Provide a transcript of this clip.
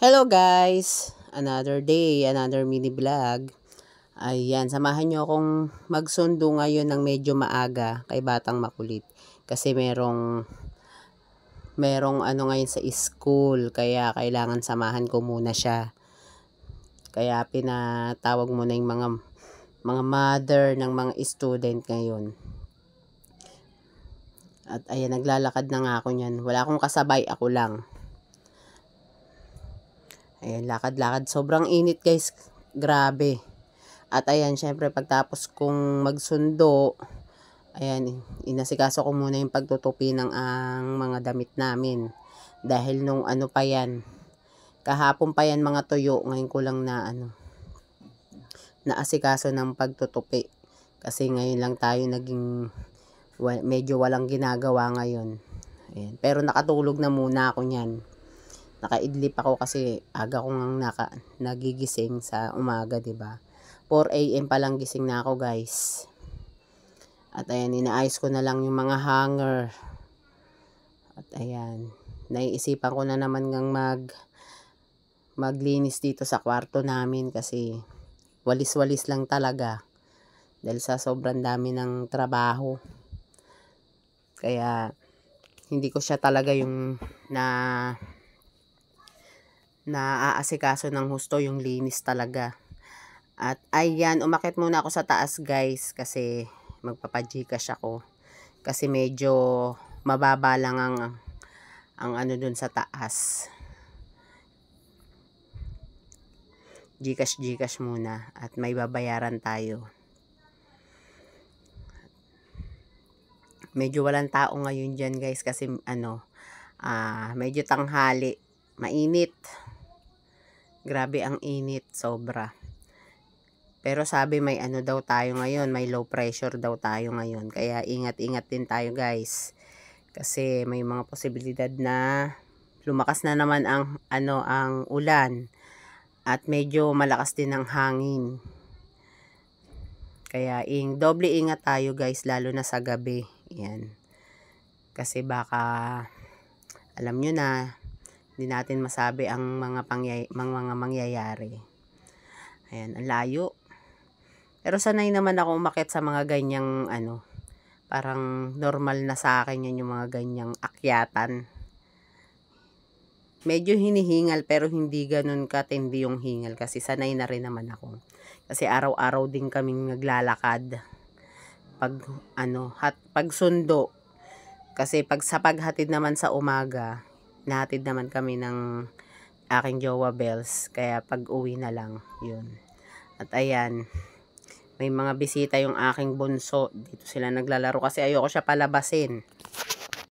Hello guys! Another day, another mini vlog. Ayan, samahan nyo akong magsundo ngayon ng medyo maaga kay Batang Makulit. Kasi merong ano ngayon sa school, kaya kailangan samahan ko muna siya. Kaya pinatawag muna yung mga mother ng mga student ngayon. At ayan, naglalakad na nga ako niyan. Wala akong kasabay, ako lang. Ayan, lakad-lakad. Sobrang init guys. Grabe. At ayan, syempre pagtapos kong magsundo, ayan, inasikaso ko muna yung pagtutupi ng ang mga damit namin. Dahil nung ano pa yan, kahapon pa yan mga tuyo, ngayon ko lang naasikaso ng pagtutupi. Kasi ngayon lang tayo medyo walang ginagawa ngayon. Ayan. Pero nakatulog na muna ako niyan. Nakaidlip ako kasi aga kong nagigising sa umaga, 'di ba? 4 AM pa lang gising na ako, guys. At ayan, inaayos ko na lang yung mga hanger. At ayan, naiisipan ko na naman ngang maglinis dito sa kwarto namin kasi walis-walis lang talaga dahil sa sobrang dami ng trabaho. Kaya hindi ko siya talaga yung naaasikaso ng husto, yung linis talaga. At ayan, umakyat muna ako sa taas guys kasi magpapa-Gcash ako. Kasi medyo mababa lang ang ano dun sa taas. Gcash muna at may babayaran tayo. Medyo walang tao ngayon dyan guys kasi medyo tanghali. Mainit. Grabe ang init, sobra. Pero sabi may ano daw tayo ngayon, may low pressure daw tayo ngayon. Kaya ingat-ingat din tayo guys. Kasi may mga posibilidad na lumakas na naman ang ulan. At medyo malakas din ang hangin. Kaya doble ingat tayo guys, lalo na sa gabi. Yan. Kasi baka alam nyo na, hindi natin masabi ang mga mangyayari. Ayan, ang layo. Pero sanay naman ako umakyat sa mga ganyang parang normal na sa akin yan yung mga ganyang akyatan. Medyo hinihingal pero hindi ganun katindi yung hingal kasi sanay na rin naman ako. Kasi araw-araw din kaming naglalakad. Pag sundo. Kasi sa paghatid naman sa umaga, nahatid naman kami ng aking jowa Bells. Kaya pag uwi na lang, yun. At ayan, may mga bisita yung aking bunso. Dito sila naglalaro kasi ayoko siya palabasin.